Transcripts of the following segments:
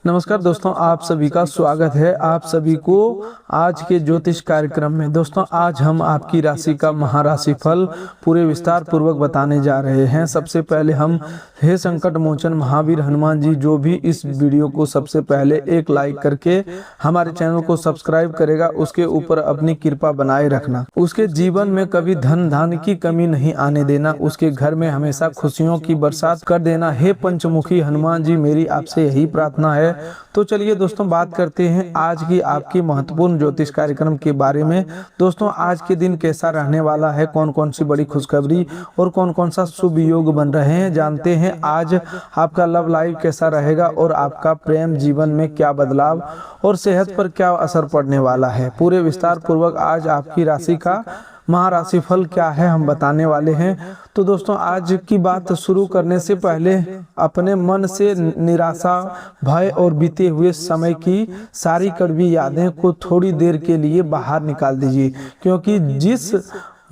नमस्कार दोस्तों, आप सभी का स्वागत है आप सभी को आज के ज्योतिष कार्यक्रम में। दोस्तों, आज हम आपकी राशि का महाराशि फल पूरे विस्तार पूर्वक बताने जा रहे हैं। सबसे पहले हम हे संकट मोचन महावीर हनुमान जी, जो भी इस वीडियो को सबसे पहले एक लाइक करके हमारे चैनल को सब्सक्राइब करेगा, उसके ऊपर अपनी कृपा बनाए रखना। उसके जीवन में कभी धन धान्य की कमी नहीं आने देना, उसके घर में हमेशा खुशियों की बरसात कर देना। हे पंचमुखी हनुमान जी, मेरी आपसे यही प्रार्थना है। तो चलिए दोस्तों, बात करते हैं आज की आपकी महत्वपूर्ण ज्योतिष कार्यक्रम के बारे में। दोस्तों, आज के दिन कैसा रहने वाला है, कौन कौन सी बड़ी खुशखबरी और कौन कौन सा शुभ योग बन रहे हैं, जानते हैं। आज आपका लव लाइफ कैसा रहेगा और आपका प्रेम जीवन में क्या बदलाव और सेहत पर क्या असर पड़ने वाला है, पूरे विस्तार पूर्वक आज आपकी राशि का महाराशि फल क्या है हम बताने वाले हैं। तो दोस्तों, आज की बात शुरू करने से पहले अपने मन से निराशा, भय और बीते हुए समय की सारी कड़वी यादें को थोड़ी देर के लिए बाहर निकाल दीजिए, क्योंकि जिस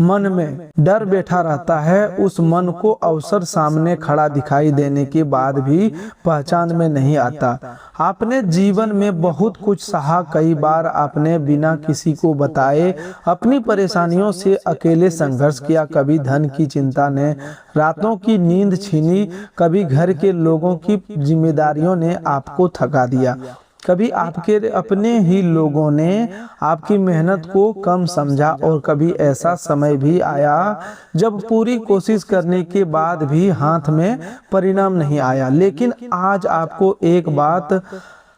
मन में डर बैठा रहता है उस मन को अवसर सामने खड़ा दिखाई देने के बाद भी पहचान में नहीं आता। आपने जीवन में बहुत कुछ सहा, कई बार आपने बिना किसी को बताए अपनी परेशानियों से अकेले संघर्ष किया। कभी धन की चिंता ने रातों की नींद छीनी, कभी घर के लोगों की जिम्मेदारियों ने आपको थका दिया, कभी आपके अपने ही लोगों ने आपकी मेहनत को कम समझा और कभी ऐसा समय भी आया जब पूरी कोशिश करने के बाद भी हाथ में परिणाम नहीं आया। लेकिन आज आपको एक बात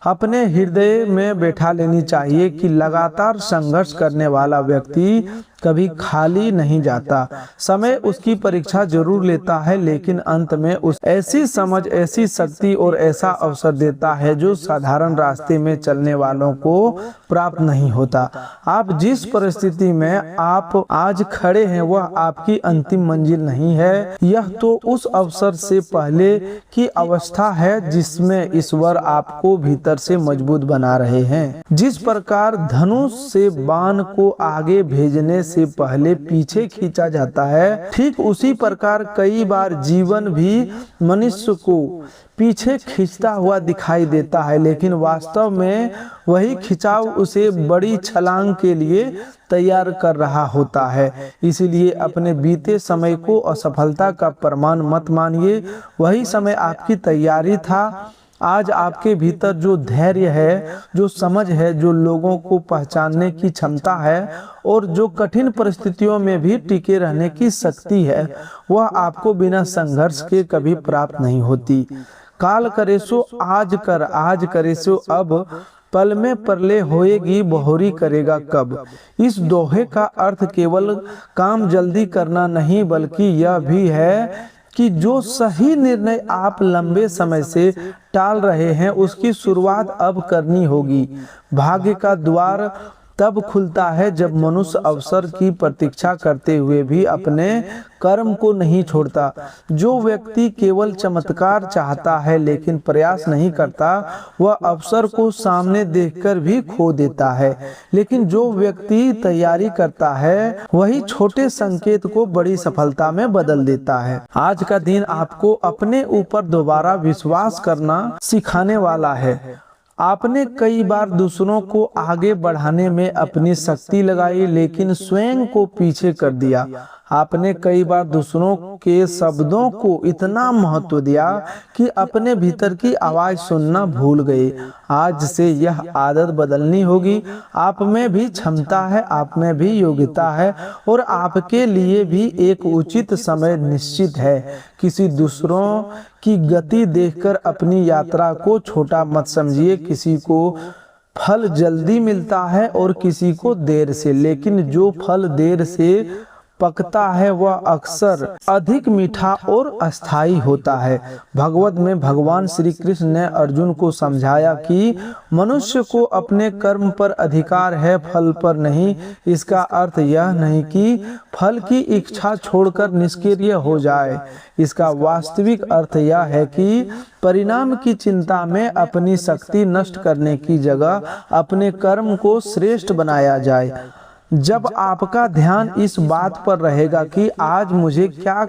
अपने हृदय में बैठा लेनी चाहिए कि लगातार संघर्ष करने वाला व्यक्ति कभी खाली नहीं जाता। समय उसकी परीक्षा जरूर लेता है, लेकिन अंत में उस ऐसी समझ, ऐसी शक्ति और ऐसा अवसर देता है जो साधारण रास्ते में चलने वालों को प्राप्त नहीं होता। आप जिस परिस्थिति में आप आज खड़े हैं वह आपकी अंतिम मंजिल नहीं है, यह तो उस अवसर से पहले की अवस्था है जिसमें ईश्वर आपको भीतर से मजबूत बना रहे हैं। जिस प्रकार धनुष से बाण को आगे भेजने से पहले पीछे खींचा जाता है, ठीक उसी प्रकार कई बार जीवन भी मनुष्य को पीछे खींचता हुआ दिखाई देता है, लेकिन वास्तव में वही खिंचाव उसे बड़ी छलांग के लिए तैयार कर रहा होता है। इसीलिए अपने बीते समय को असफलता का प्रमाण मत मानिए, वही समय आपकी तैयारी था। आज आपके भीतर जो धैर्य है, जो समझ है, जो लोगों को पहचानने की क्षमता है और जो कठिन परिस्थितियों में भी टिके रहने की शक्ति है, वह आपको बिना संघर्ष के कभी प्राप्त नहीं होती। काल करे सो आज कर, आज करे सो अब, पल में परले होएगी बहुरी करेगा कब। इस दोहे का अर्थ केवल काम जल्दी करना नहीं, बल्कि यह भी है कि जो सही निर्णय आप लंबे समय से टाल रहे हैं उसकी शुरुआत अब करनी होगी। भाग्य का द्वार तब खुलता है जब मनुष्य अवसर की प्रतीक्षा करते हुए भी अपने कर्म को नहीं छोड़ता। जो व्यक्ति केवल चमत्कार चाहता है लेकिन प्रयास नहीं करता, वह अवसर को सामने देखकर भी खो देता है। लेकिन जो व्यक्ति तैयारी करता है वही छोटे संकेत को बड़ी सफलता में बदल देता है। आज का दिन आपको अपने ऊपर दोबारा विश्वास करना सिखाने वाला है। आपने कई बार दूसरों को आगे बढ़ाने में अपनी शक्ति लगाई, लेकिन स्वयं को पीछे कर दिया। आपने कई बार दूसरों के शब्दों को इतना महत्व दिया कि अपने भीतर की आवाज सुनना भूल गए। आज से यह आदत बदलनी होगी। आप में भी क्षमता है, आप में भी योग्यता है और आपके लिए भी एक उचित समय निश्चित है। किसी दूसरों की गति देखकर अपनी यात्रा को छोटा मत समझिए। किसी को फल जल्दी मिलता है और किसी को देर से, लेकिन जो फल देर से पकता है वह अक्सर अधिक मीठा और अस्थाई होता है। भगवत में भगवान श्री कृष्ण ने अर्जुन को समझाया कि मनुष्य को अपने कर्म पर अधिकार है, फल पर नहीं। इसका अर्थ यह नहीं कि फल की इच्छा छोड़कर निष्क्रिय हो जाए। इसका वास्तविक अर्थ यह है कि परिणाम की चिंता में अपनी शक्ति नष्ट करने की जगह अपने कर्म को श्रेष्ठ बनाया जाए। जब आपका ध्यान इस बात पर रहेगा कि आज मुझे क्या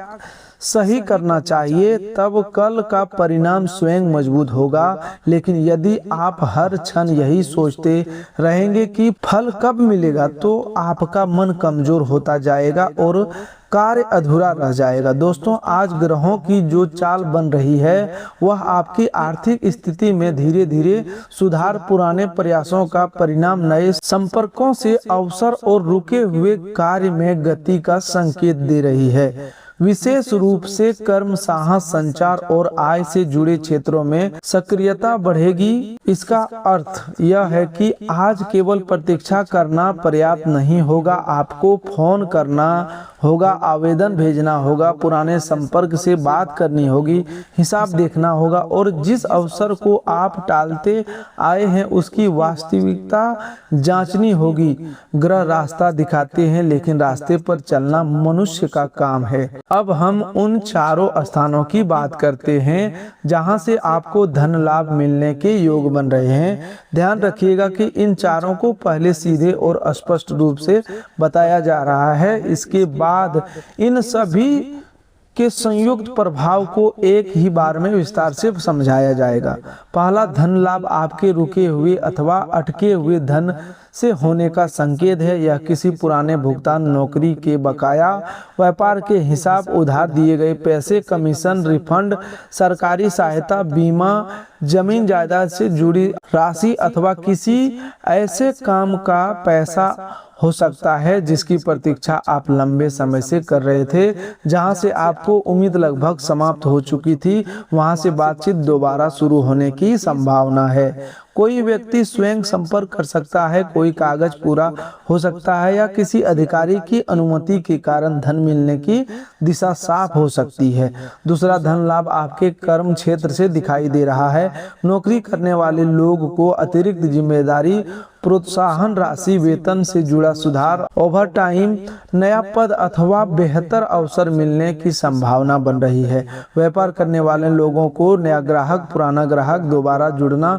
सही करना चाहिए, तब कल का परिणाम स्वयं मजबूत होगा। लेकिन यदि आप हर क्षण यही सोचते रहेंगे कि फल कब मिलेगा, तो आपका मन कमजोर होता जाएगा और कार्य अधूरा रह जाएगा। दोस्तों, आज ग्रहों की जो चाल बन रही है वह आपकी आर्थिक स्थिति में धीरे धीरे सुधार, पुराने प्रयासों का परिणाम, नए संपर्कों से अवसर और रुके हुए कार्य में गति का संकेत दे रही है। विशेष रूप से कर्म, साहस, संचार और आय से जुड़े क्षेत्रों में सक्रियता बढ़ेगी। इसका अर्थ यह है कि आज केवल प्रतीक्षा करना पर्याप्त नहीं होगा, आपको फोन करना होगा, आवेदन भेजना होगा, पुराने संपर्क से बात करनी होगी, हिसाब देखना होगा और जिस अवसर को आप टालते आए हैं उसकी वास्तविकता जांचनी होगी। ग्रह रास्ता दिखाते हैं, लेकिन रास्ते पर चलना मनुष्य का काम है। अब हम उन चारों स्थानों की बात करते हैं जहां से आपको धन लाभ मिलने के योग बन रहे हैं। ध्यान रखिएगा कि इन चारों को पहले सीधे और स्पष्ट रूप से बताया जा रहा है, इसके बाद इन सभी के संयुक्त प्रभाव को एक ही बार में विस्तार से समझाया जाएगा। पहला, धन लाभ आपके रुके हुए अथवा अटके हुए धन से होने का संकेत है। यह किसी पुराने भुगतान, नौकरी के बकाया, व्यापार के हिसाब, उधार दिए गए पैसे, कमीशन, रिफंड, सरकारी सहायता, बीमा, जमीन जायदाद से जुड़ी राशि अथवा किसी ऐसे काम का पैसा हो सकता है जिसकी प्रतीक्षा आप लंबे समय से कर रहे थे। जहां से आपको उम्मीद लगभग समाप्त हो चुकी थी, वहां से बातचीत दोबारा शुरू होने की संभावना है। कोई व्यक्ति स्वयं संपर्क कर सकता है, कोई कागज पूरा हो सकता है या किसी अधिकारी की अनुमति के कारण धन मिलने की दिशा साफ हो सकती है। दूसरा, धन लाभ आपके कर्म क्षेत्र से दिखाई दे रहा है। नौकरी करने वाले लोग को अतिरिक्त जिम्मेदारी, प्रोत्साहन राशि, वेतन से जुड़ा सुधार, ओवर टाइम, नया पद अथवा बेहतर अवसर मिलने की संभावना बन रही है। व्यापार करने वाले लोगों को नया ग्राहक, पुराना ग्राहक दोबारा जुड़ना,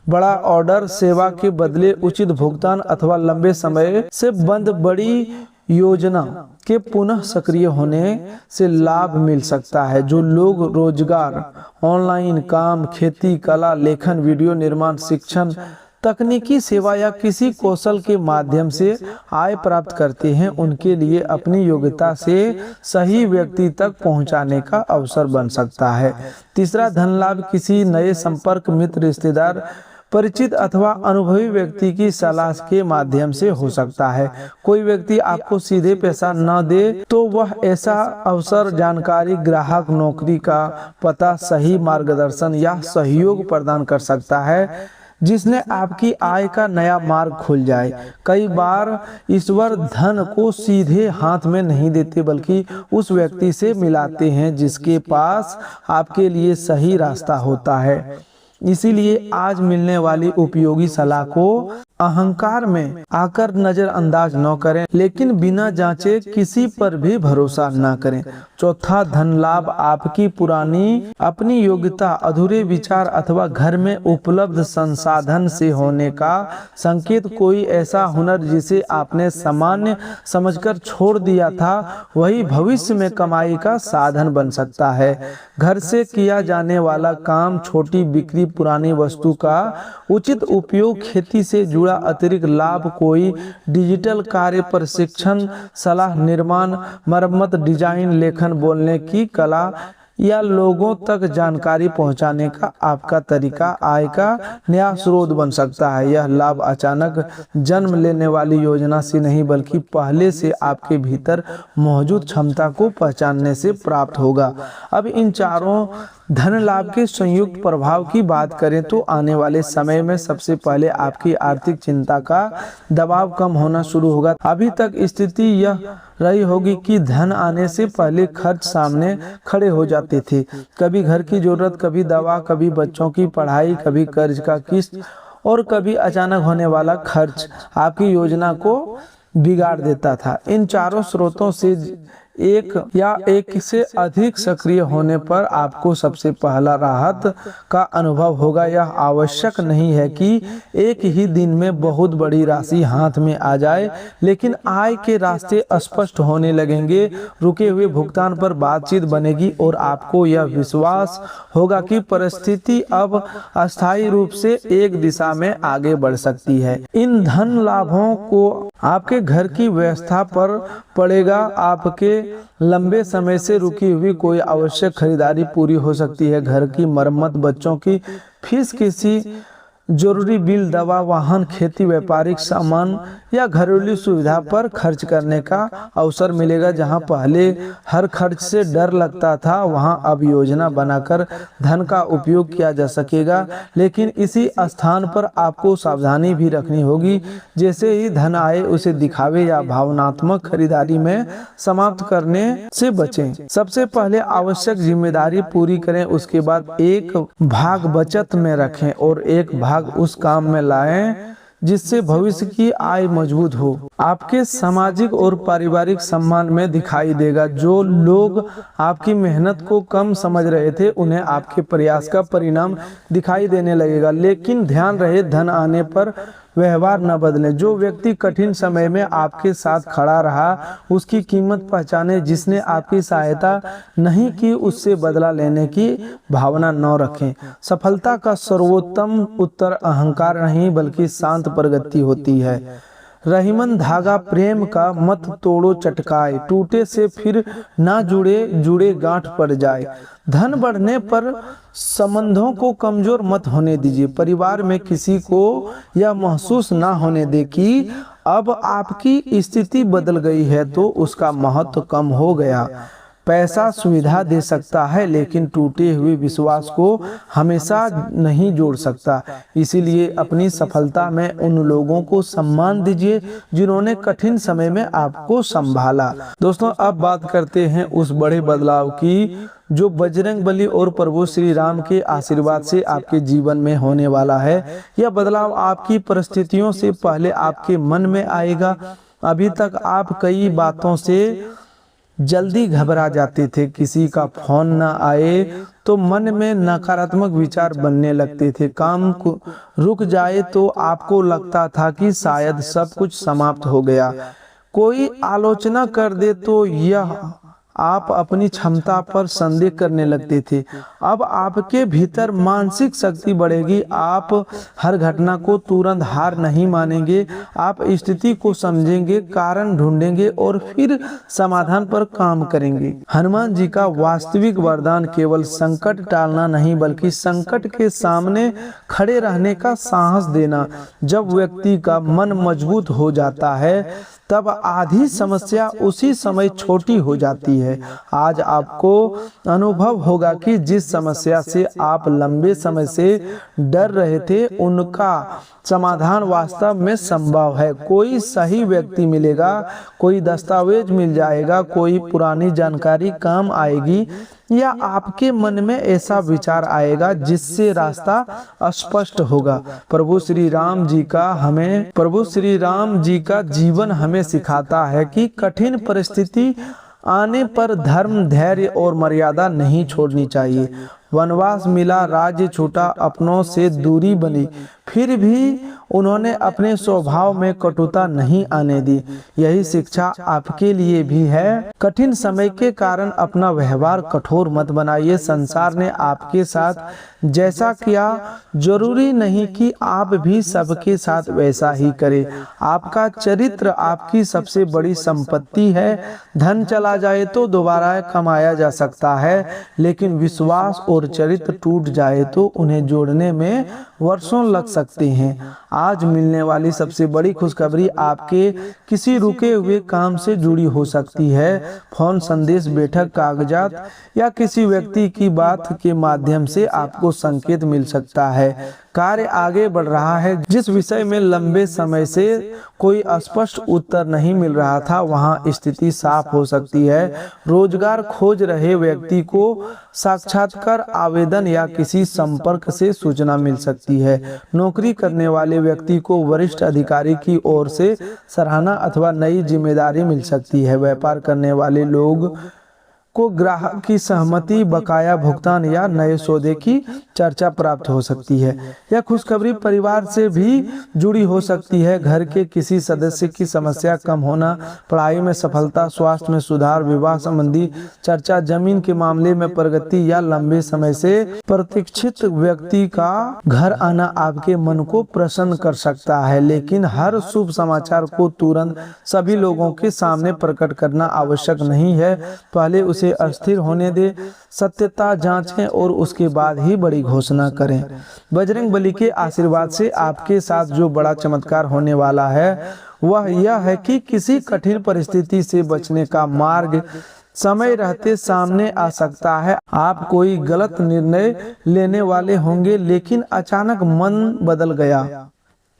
बड़ा ऑर्डर, सेवा के बदले उचित भुगतान अथवा लंबे समय से बंद बड़ी योजना के पुनः सक्रिय होने से लाभ मिल सकता है। जो लोग रोजगार, ऑनलाइन काम, खेती, कला, लेखन, वीडियो निर्माण, शिक्षण, तकनीकी सेवा या किसी कौशल के माध्यम से आय प्राप्त करते हैं, उनके लिए अपनी योग्यता से सही व्यक्ति तक पहुंचाने का अवसर बन सकता है। तीसरा, धन लाभ किसी नए संपर्क, मित्र, रिश्तेदार, परिचित अथवा अनुभवी व्यक्ति की सलाह के माध्यम से हो सकता है। कोई व्यक्ति आपको सीधे पैसा न दे तो वह ऐसा अवसर, जानकारी, ग्राहक, नौकरी का पता, सही मार्गदर्शन या सहयोग प्रदान कर सकता है जिसने आपकी आय का नया मार्ग खुल जाए। कई बार ईश्वर धन को सीधे हाथ में नहीं देते बल्कि उस व्यक्ति से मिलाते हैं जिसके पास आपके लिए सही रास्ता होता है। इसीलिए आज मिलने वाली उपयोगी सलाह को अहंकार में आकर नजरअंदाज न करें, लेकिन बिना जांचे किसी पर भी भरोसा न करें। चौथा, धन लाभ आपकी पुरानी अपनी योग्यता, अधूरे विचार अथवा घर में उपलब्ध संसाधन से होने का संकेत। कोई ऐसा हुनर जिसे आपने सामान्य समझकर छोड़ दिया था, वही भविष्य में कमाई का साधन बन सकता है। घर से किया जाने वाला काम, छोटी बिक्री, पुरानी वस्तु का उचित उपयोग, खेती से जुड़ा अतिरिक्त लाभ, कोई डिजिटल कार्य, प्रशिक्षण, सलाह, निर्माण, मरम्मत, डिजाइन, लेखन, बोलने की कला या लोगों तक जानकारी पहुंचाने का आपका तरीका आय का नया स्रोत बन सकता है। यह लाभ अचानक जन्म लेने वाली योजना से नहीं बल्कि पहले से आपके भीतर मौजूद क्षमता को पहचानने से प्राप्त होगा। अब इन चारों धन लाभ के संयुक्त प्रभाव की बात करें तो आने वाले समय में सबसे पहले आपकी आर्थिक चिंता का दबाव कम होना शुरू होगा। अभी तक स्थिति यह रही होगी कि धन आने से पहले खर्च सामने खड़े हो जाते थे। कभी घर की जरूरत, कभी दवा, कभी बच्चों की पढ़ाई, कभी कर्ज का किस्त और कभी अचानक होने वाला खर्च आपकी योजना को बिगाड़ देता था। इन चारों स्रोतों से एक या एक से अधिक सक्रिय होने पर आपको सबसे पहला राहत का अनुभव होगा। यह आवश्यक नहीं है कि एक ही दिन में बहुत बड़ी राशि हाथ में आ जाए, लेकिन आय के रास्ते स्पष्ट होने लगेंगे। रुके हुए भुगतान पर बातचीत बनेगी और आपको यह विश्वास होगा कि परिस्थिति अब अस्थायी रूप से एक दिशा में आगे बढ़ सकती है। इन धन लाभों को आपके घर की व्यवस्था पर पड़ेगा। आपके लंबे समय से रुकी हुई कोई आवश्यक खरीदारी पूरी हो सकती है। घर की मरम्मत, बच्चों की फीस, किसी जरूरी बिल, दवा, वाहन, खेती, व्यापारिक सामान या घरेलू सुविधा पर खर्च करने का अवसर मिलेगा। जहां पहले हर खर्च से डर लगता था, वहां अब योजना बनाकर धन का उपयोग किया जा सकेगा। लेकिन इसी स्थान पर आपको सावधानी भी रखनी होगी। जैसे ही धन आए उसे दिखावे या भावनात्मक खरीदारी में समाप्त करने से बचें। सबसे पहले आवश्यक जिम्मेदारी पूरी करें, उसके बाद एक भाग बचत में रखें और एक भाग उस काम में लाएं जिससे भविष्य की आय मजबूत हो। आपके सामाजिक और पारिवारिक सम्मान में दिखाई देगा। जो लोग आपकी मेहनत को कम समझ रहे थे, उन्हें आपके प्रयास का परिणाम दिखाई देने लगेगा। लेकिन ध्यान रहे, धन आने पर व्यवहार न बदलें। जो व्यक्ति कठिन समय में आपके साथ खड़ा रहा, उसकी कीमत पहचाने। जिसने आपकी सहायता नहीं की, उससे बदला लेने की भावना न रखें। सफलता का सर्वोत्तम उत्तर अहंकार नहीं बल्कि शांत प्रगति होती है। रहीमन धागा प्रेम का मत तोड़ो चटकाए, टूटे से फिर ना जुड़े गांठ पड़ जाए। धन बढ़ने पर संबंधों को कमजोर मत होने दीजिए। परिवार में किसी को यह महसूस ना होने दे कि अब आपकी स्थिति बदल गई है तो उसका महत्व कम हो गया। पैसा सुविधा दे सकता है, लेकिन टूटे हुए विश्वास को हमेशा नहीं जोड़ सकता। इसीलिए अपनी सफलता में उन लोगों को सम्मान दीजिए जिन्होंने कठिन समय में आपको संभाला। दोस्तों, अब बात करते हैं उस बड़े बदलाव की जो बजरंगबली और प्रभु श्री राम के आशीर्वाद से आपके जीवन में होने वाला है। यह बदलाव आपकी परिस्थितियों से पहले आपके मन में आएगा। अभी तक आप कई बातों से जल्दी घबरा जाते थे। किसी का फोन न आए तो मन में नकारात्मक विचार बनने लगते थे। काम को रुक जाए तो आपको लगता था कि शायद सब कुछ समाप्त हो गया। कोई आलोचना कर दे तो यह आप अपनी क्षमता पर संदेह करने लगते थे। अब आपके भीतर मानसिक शक्ति बढ़ेगी। आप हर घटना को तुरंत हार नहीं मानेंगे। आप स्थिति को समझेंगे, कारण ढूंढेंगे और फिर समाधान पर काम करेंगे। हनुमान जी का वास्तविक वरदान केवल संकट टालना नहीं बल्कि संकट के सामने खड़े रहने का साहस देना। जब व्यक्ति का मन मजबूत हो जाता है तब आधी समस्या उसी समय छोटी हो जाती है। आज आपको अनुभव होगा कि जिस समस्या से आप लंबे समय से डर रहे थे, उनका समाधान वास्तव में संभव है। कोई सही व्यक्ति मिलेगा, कोई दस्तावेज मिल जाएगा, कोई पुरानी जानकारी काम आएगी या आपके मन में ऐसा विचार आएगा जिससे रास्ता स्पष्ट होगा। प्रभु श्री राम जी का जीवन हमें सिखाता है कि कठिन परिस्थिति आने पर धर्म, धैर्य और मर्यादा नहीं छोड़नी चाहिए। वनवास मिला, राज्य छूटा, अपनों से दूरी बनी, फिर भी उन्होंने अपने स्वभाव में कटुता नहीं आने दी। यही शिक्षा आपके लिए भी है। कठिन समय के कारण अपना व्यवहार कठोर मत बनाइए। संसार ने आपके साथ जैसा किया, जरूरी नहीं कि आप भी सबके साथ वैसा ही करें। आपका चरित्र आपकी सबसे बड़ी संपत्ति है। धन चला जाए तो दोबारा कमाया जा सकता है, लेकिन विश्वास और चरित्र टूट जाए तो उन्हें जोड़ने में वर्षों लग सकते हैं। आज मिलने वाली सबसे बड़ी खुशखबरी आपके किसी रुके हुए काम से जुड़ी हो सकती है। फोन, संदेश, बैठक, कागजात या किसी व्यक्ति की बात के माध्यम से आपको संकेत मिल सकता है कार्य आगे बढ़ रहा है। जिस विषय में लंबे समय से कोई स्पष्ट उत्तर नहीं मिल रहा था, वहां स्थिति साफ हो सकती है। रोजगार खोज रहे व्यक्ति को साक्षात्कार आवेदन या किसी संपर्क से सूचना मिल सकती है। नौकरी करने वाले व्यक्ति को वरिष्ठ अधिकारी की ओर से सराहना अथवा नई जिम्मेदारी मिल सकती है। व्यापार करने वाले लोग को ग्राहक की सहमति, बकाया भुगतान या नए सौदे की चर्चा प्राप्त हो सकती है। यह खुशखबरी परिवार से भी जुड़ी हो सकती है। घर के किसी सदस्य की समस्या कम होना, पढ़ाई में सफलता, स्वास्थ्य में सुधार, विवाह संबंधी चर्चा, जमीन के मामले में प्रगति या लंबे समय से प्रतीक्षित व्यक्ति का घर आना आपके मन को प्रसन्न कर सकता है। लेकिन हर शुभ समाचार को तुरंत सभी लोगों के सामने प्रकट करना आवश्यक नहीं है। पहले उसे अस्थिर होने दे, सत्यता जांचें और उसके बाद ही बड़ी घोषणा करें। बजरंग बली के आशीर्वाद से आपके साथ जो बड़ा चमत्कार होने वाला है वह यह है कि किसी कठिन परिस्थिति से बचने का मार्ग समय रहते सामने आ सकता है। आप कोई गलत निर्णय लेने वाले होंगे, लेकिन अचानक मन बदल गया।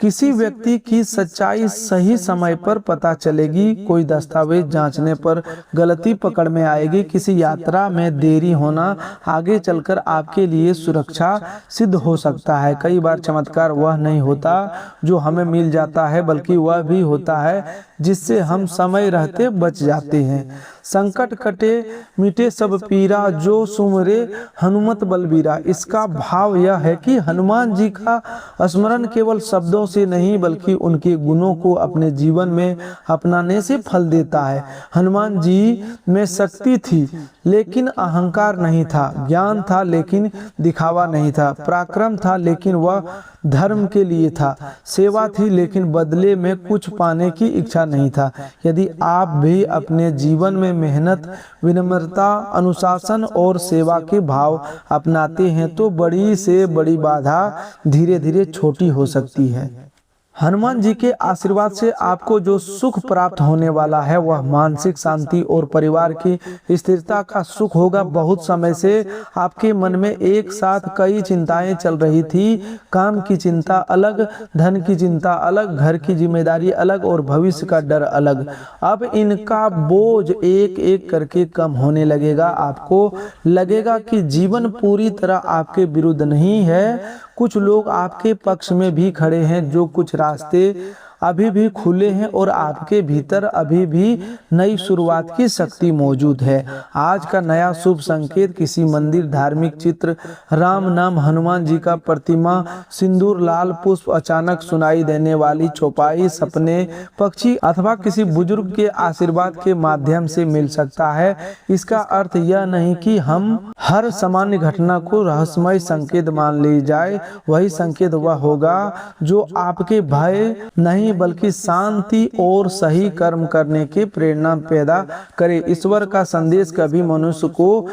किसी व्यक्ति की सच्चाई सही समय पर पता चलेगी। कोई दस्तावेज जांचने पर गलती पकड़ में आएगी। किसी यात्रा में देरी होना आगे चलकर आपके लिए सुरक्षा सिद्ध हो सकता है। कई बार चमत्कार वह नहीं होता जो हमें मिल जाता है, बल्कि वह भी होता है जिससे हम समय रहते बच जाते हैं। संकट कटे मिटे सब पीरा, जो सुमरे हनुमत बलबीरा। इसका भाव यह है कि हनुमान जी का स्मरण केवल शब्दों से नहीं, बल्कि उनके गुणों को अपने जीवन में अपनाने से फल देता है। हनुमान जी में शक्ति थी लेकिन अहंकार नहीं था, ज्ञान था लेकिन दिखावा नहीं था, पराक्रम था लेकिन वह धर्म के लिए था, सेवा थी लेकिन बदले में कुछ पाने की इच्छा नहीं था। यदि आप भी अपने जीवन में मेहनत, विनम्रता, अनुशासन और सेवा के भाव अपनाते हैं तो बड़ी से बड़ी बाधा धीरे धीरे छोटी हो सकती है। हनुमान जी के आशीर्वाद से आपको जो सुख प्राप्त होने वाला है वह मानसिक शांति और परिवार की स्थिरता का सुख होगा। बहुत समय से आपके मन में एक साथ कई चिंताएं चल रही थी। काम की चिंता अलग, धन की चिंता अलग, घर की जिम्मेदारी अलग और भविष्य का डर अलग। अब इनका बोझ एक एक करके कम होने लगेगा। आपको लगेगा कि जीवन पूरी तरह आपके विरुद्ध नहीं है। कुछ लोग आपके पक्ष में भी खड़े हैं। जो कुछ रास्ते अभी भी खुले हैं और आपके भीतर अभी भी नई शुरुआत की शक्ति मौजूद है। आज का नया शुभ संकेत किसी मंदिर, धार्मिक चित्र, राम नाम, हनुमान जी का प्रतिमा, सिंदूर, लाल पुष्प, अचानक सुनाई देने वाली चौपाई, सपने, पक्षी अथवा किसी बुजुर्ग के आशीर्वाद के माध्यम से मिल सकता है। इसका अर्थ यह नहीं कि हम हर सामान्य घटना को रहस्यमय संकेत मान ली जाए। वही संकेत वह होगा जो आपके भय नहीं बल्कि शांति और सही कर्म करने की प्रेरणा पैदा करे। ईश्वर का संदेश कभी मनुष्य को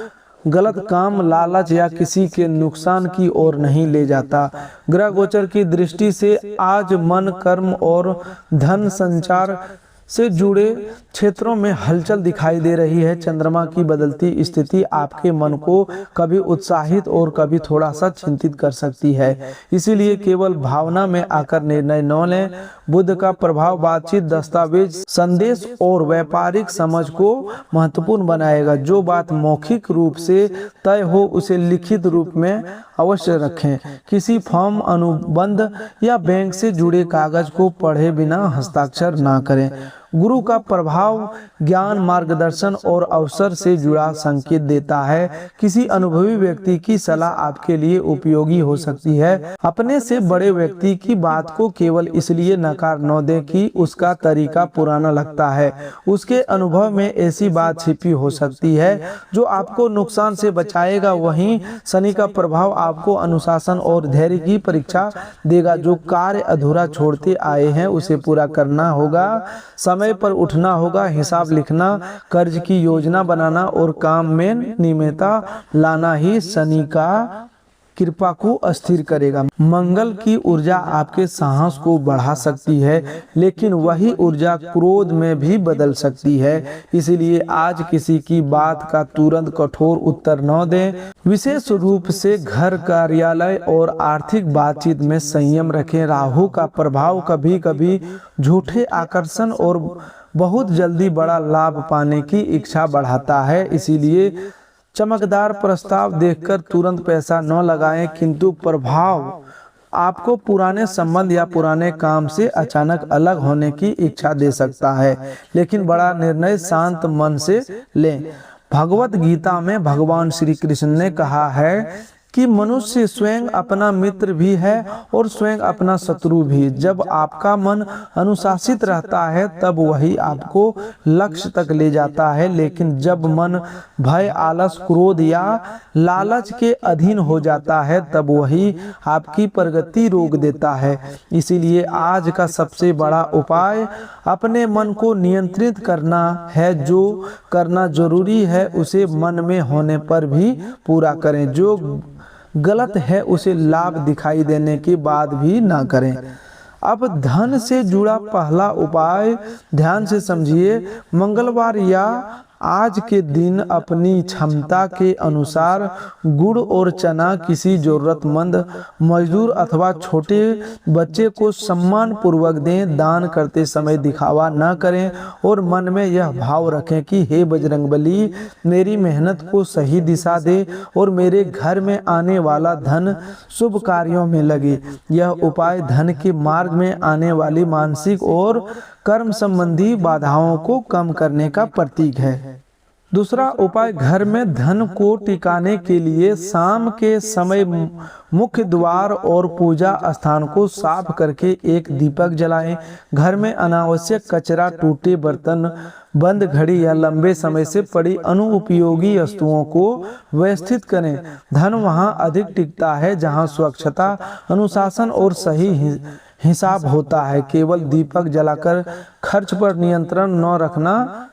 गलत काम, लालच या किसी के नुकसान की ओर नहीं ले जाता। ग्रह गोचर की दृष्टि से आज मन, कर्म और धन संचार से जुड़े क्षेत्रों में हलचल दिखाई दे रही है। चंद्रमा की बदलती स्थिति आपके मन को कभी उत्साहित और कभी थोड़ा सा चिंतित कर सकती है। इसीलिए केवल भावना में आकर निर्णय न लें। बुध का प्रभाव बातचीत, दस्तावेज, संदेश और व्यापारिक समझ को महत्वपूर्ण बनाएगा। जो बात मौखिक रूप से तय हो उसे लिखित रूप में अवश्य रखें। किसी फॉर्म, अनुबंध या बैंक से जुड़े कागज को पढ़े बिना हस्ताक्षर ना करें। गुरु का प्रभाव ज्ञान, मार्गदर्शन और अवसर से जुड़ा संकेत देता है। किसी अनुभवी व्यक्ति की सलाह आपके लिए उपयोगी हो सकती है। अपने से बड़े व्यक्ति की बात को केवल इसलिए नकार न दें कि उसका तरीका पुराना लगता है। उसके अनुभव में ऐसी बात छिपी हो सकती है जो आपको नुकसान से बचाएगा। वहीं शनि का प्रभाव आपको अनुशासन और धैर्य की परीक्षा देगा। जो कार्य अधूरा छोड़ते आए हैं उसे पूरा करना होगा। समय पर उठना होगा, हिसाब लिखना, कर्ज की योजना बनाना और काम में नियमितता लाना ही शनि का कृपा को स्थिर करेगा। मंगल की ऊर्जा आपके साहस को बढ़ा सकती है, लेकिन वही ऊर्जा क्रोध में भी बदल सकती है। इसलिए आज किसी की बात का तुरंत कठोर उत्तर न दें। विशेष रूप से घर, कार्यालय और आर्थिक बातचीत में संयम रखें। राहु का प्रभाव कभी कभी झूठे आकर्षण और बहुत जल्दी बड़ा लाभ पाने की इच्छा बढ़ाता है। इसीलिए चमकदार प्रस्ताव देखकर तुरंत पैसा न लगाएं, किंतु प्रभाव आपको पुराने संबंध या पुराने काम से अचानक अलग होने की इच्छा दे सकता है, लेकिन बड़ा निर्णय शांत मन से लें। भगवत गीता में भगवान श्री कृष्ण ने कहा है कि मनुष्य स्वयं अपना मित्र भी है और स्वयं अपना शत्रु भी। जब आपका मन अनुशासित रहता है तब वही आपको लक्ष्य तक ले जाता है, लेकिन जब मन भय, आलस, क्रोध या लालच के अधीन हो जाता है तब वही आपकी प्रगति रोक देता है। इसीलिए आज का सबसे बड़ा उपाय अपने मन को नियंत्रित करना है। जो करना जरूरी है उसे मन में होने पर भी पूरा करें, जो गलत है उसे लाभ दिखाई देने के बाद भी ना करें। अब धन से जुड़ा पहला उपाय ध्यान से समझिए। मंगलवार या आज के दिन अपनी क्षमता के अनुसार गुड़ और चना किसी जरूरतमंद मजदूर अथवा छोटे बच्चे को सम्मान पूर्वक दें। दान करते समय दिखावा न करें और मन में यह भाव रखें कि हे बजरंगबली, मेरी मेहनत को सही दिशा दे और मेरे घर में आने वाला धन शुभ कार्यों में लगे। यह उपाय धन के मार्ग में आने वाली मानसिक और कर्म संबंधी बाधाओं को कम करने का प्रतीक है। दूसरा उपाय, घर में धन को टिकाने के लिए शाम के समय मुख्य द्वार और पूजा स्थान को साफ करके एक दीपक जलाएं। घर में अनावश्यक कचरा, टूटे बर्तन, बंद घड़ी या लंबे समय से पड़ी अनुपयोगी वस्तुओं को व्यवस्थित करें। धन वहां अधिक टिकता है जहां स्वच्छता, अनुशासन और सही हिसाब होता है। केवल दीपक जलाकर खर्च पर नियंत्रण न रखना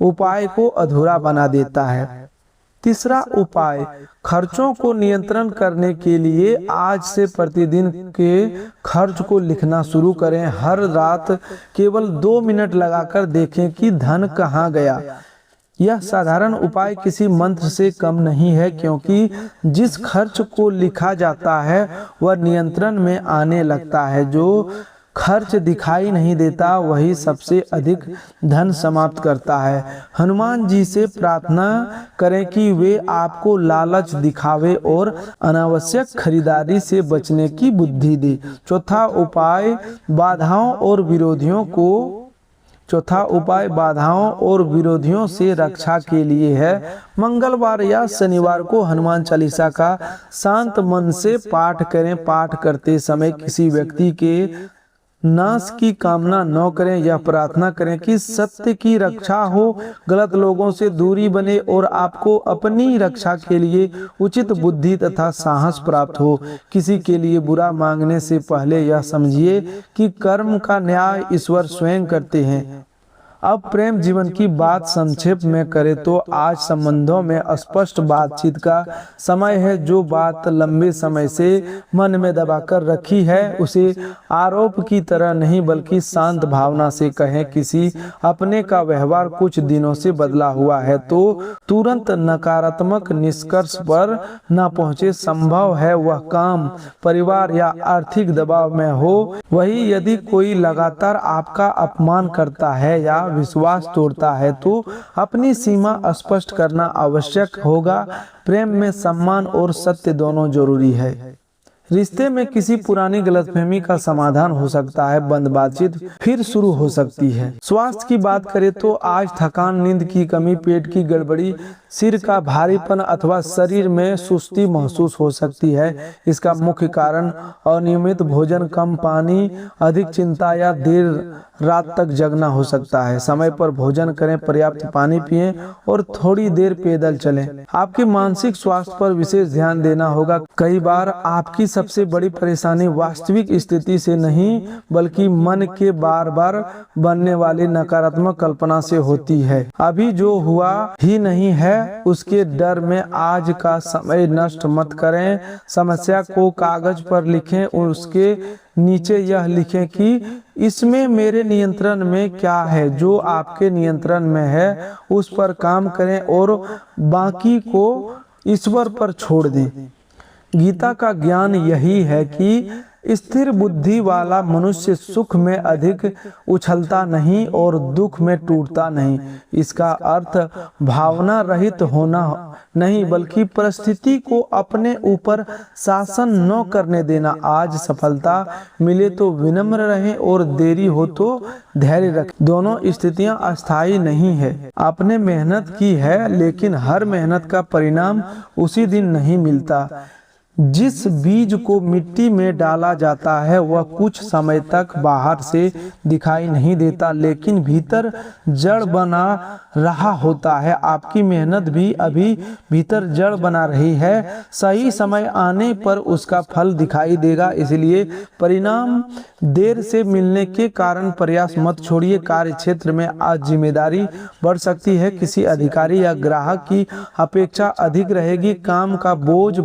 उपाय को अधूरा बना देता है। तीसरा उपाय, खर्चों को नियंत्रण करने के लिए आज से प्रतिदिन के खर्च को लिखना शुरू करें। हर रात केवल 2 मिनट लगाकर देखें कि धन कहाँ गया। यह साधारण उपाय किसी मंत्र से कम नहीं है, क्योंकि जिस खर्च को लिखा जाता है वह नियंत्रण में आने लगता है। जो खर्च दिखाई नहीं देता वही सबसे अधिक धन समाप्त करता है। हनुमान जी से प्रार्थना करें कि वे आपको लालच, दिखावे और अनावश्यक खरीदारी से बचने की बुद्धि दे। चौथा उपाय, बाधाओं और विरोधियों से रक्षा के लिए है। मंगलवार या शनिवार को हनुमान चालीसा का शांत मन से पाठ करें। पाठ करते समय किसी व्यक्ति के नाश की कामना न करें। यह प्रार्थना करें कि सत्य की रक्षा हो, गलत लोगों से दूरी बने और आपको अपनी रक्षा के लिए उचित बुद्धि तथा साहस प्राप्त हो। किसी के लिए बुरा मांगने से पहले यह समझिए कि कर्म का न्याय ईश्वर स्वयं करते हैं। अब प्रेम जीवन की बात संक्षेप में करें तो आज संबंधों में स्पष्ट बातचीत का समय है। जो बात लंबे समय से मन में दबाकर रखी है उसे आरोप की तरह नहीं बल्कि शांत भावना से कहें। किसी अपने का व्यवहार कुछ दिनों से बदला हुआ है तो तुरंत नकारात्मक निष्कर्ष पर न पहुंचे। संभव है वह काम, परिवार या आर्थिक दबाव में हो। वही यदि कोई लगातार आपका अपमान करता है या विश्वास तोड़ता है तो अपनी सीमा स्पष्ट करना आवश्यक होगा। प्रेम में सम्मान और सत्य दोनों जरूरी है। रिश्ते में किसी पुरानी गलतफहमी का समाधान हो सकता है। बंद बातचीत फिर शुरू हो सकती है। स्वास्थ्य की बात करें तो आज थकान, नींद की कमी, पेट की गड़बड़ी, सिर का भारीपन अथवा शरीर में सुस्ती महसूस हो सकती है। इसका मुख्य कारण अनियमित भोजन, कम पानी, अधिक चिंता या देर रात तक जगना हो सकता है। समय पर भोजन करें, पर्याप्त पानी पिएं और थोड़ी देर पैदल चलें। आपके मानसिक स्वास्थ्य पर विशेष ध्यान देना होगा। कई बार आपकी सबसे बड़ी परेशानी वास्तविक स्थिति से नहीं बल्कि मन के बार बार बनने वाली नकारात्मक कल्पना से होती है। अभी जो हुआ ही नहीं है उसके डर में आज का समय नष्ट मत करें। समस्या को कागज पर लिखें, उसके नीचे यह लिखें कि इसमें मेरे नियंत्रण में क्या है। जो आपके नियंत्रण में है उस पर काम करें और बाकी को ईश्वर पर छोड़ दें। गीता का ज्ञान यही है कि स्थिर बुद्धि वाला मनुष्य सुख में अधिक उछलता नहीं और दुख में टूटता नहीं। इसका अर्थ भावना रहित होना नहीं बल्कि परिस्थिति को अपने ऊपर शासन न करने देना। आज सफलता मिले तो विनम्र रहें और देरी हो तो धैर्य रखें। दोनों स्थितियां अस्थायी नहीं है। आपने मेहनत की है लेकिन हर मेहनत का परिणाम उसी दिन नहीं मिलता। जिस बीज को मिट्टी में डाला जाता है वह कुछ समय तक बाहर से दिखाई नहीं देता लेकिन भीतर जड़ बना रहा होता है। आपकी मेहनत भी अभी भीतर जड़ बना रही है। सही समय आने पर उसका फल दिखाई देगा। इसलिए परिणाम देर से मिलने के कारण प्रयास मत छोड़िए। कार्य क्षेत्र में आज जिम्मेदारी बढ़ सकती है। किसी अधिकारी या ग्राहक की अपेक्षा अधिक रहेगी। काम का बोझ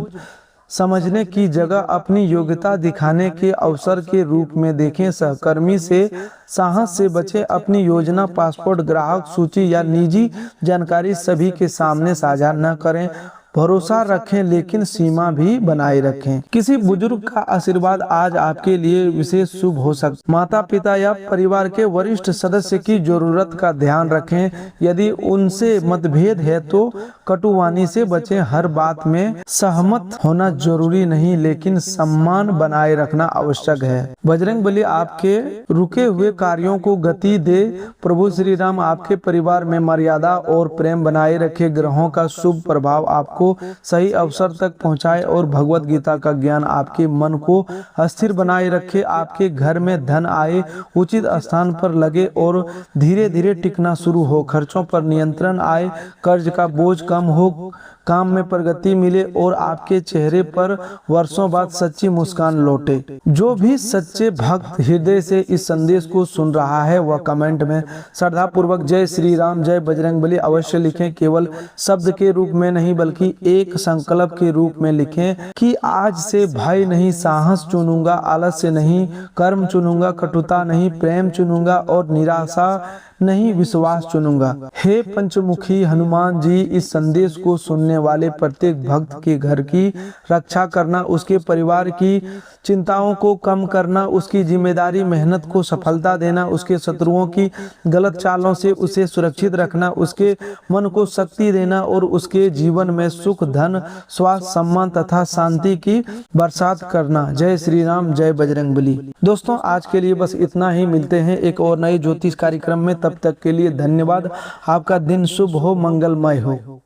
समझने की जगह अपनी योग्यता दिखाने के अवसर के रूप में देखें। सहकर्मी से साहस से बचें। अपनी योजना, पासपोर्ट, ग्राहक सूची या निजी जानकारी सभी के सामने साझा न करें। भरोसा रखें लेकिन सीमा भी बनाए रखें। किसी बुजुर्ग का आशीर्वाद आज आपके लिए विशेष शुभ हो सकता। माता पिता या परिवार के वरिष्ठ सदस्य की जरूरत का ध्यान रखें। यदि उनसे मतभेद है तो कटुवाणी से बचें। हर बात में सहमत होना जरूरी नहीं लेकिन सम्मान बनाए रखना आवश्यक है। बजरंगबली आपके रुके हुए कार्यों को गति दे। प्रभु श्री राम आपके परिवार में मर्यादा और प्रेम बनाए रखे। ग्रहों का शुभ प्रभाव आपको सही अवसर तक पहुंचाए और भगवत गीता का ज्ञान आपके मन को अस्थिर बनाए रखे। आपके घर में धन आए, उचित स्थान पर लगे और धीरे धीरे टिकना शुरू हो। खर्चों पर नियंत्रण आए, कर्ज का बोझ कम हो, काम में प्रगति मिले और आपके चेहरे पर वर्षों बाद सच्ची मुस्कान लौटे। जो भी सच्चे भक्त हृदय से इस संदेश को सुन रहा है वह कमेंट में श्रद्धा पूर्वक जय श्री राम, जय बजरंगबली अवश्य लिखें। केवल शब्द के रूप में नहीं बल्कि एक संकल्प के रूप में लिखें कि आज से भय नहीं साहस चुनूंगा, आलस्य नहीं कर्म चुनूंगा, कटुता नहीं प्रेम चुनूंगा और निराशा नहीं विश्वास चुनूंगा। हे पंचमुखी हनुमान जी, इस संदेश को सुनने वाले प्रत्येक भक्त के घर की रक्षा करना, उसके परिवार की चिंताओं को कम करना, उसकी जिम्मेदारी मेहनत को सफलता देना, उसके शत्रुओं की गलत चालों से उसे सुरक्षित रखना, उसके मन को शक्ति देना और उसके जीवन में सुख, धन, स्वास्थ्य, सम्मान तथा शांति की बरसात करना। जय श्री राम, जय बजरंगबली। दोस्तों आज के लिए बस इतना ही। मिलते हैं एक और नए ज्योतिष कार्यक्रम में। तब तक के लिए धन्यवाद। आपका दिन शुभ हो, मंगलमय हो।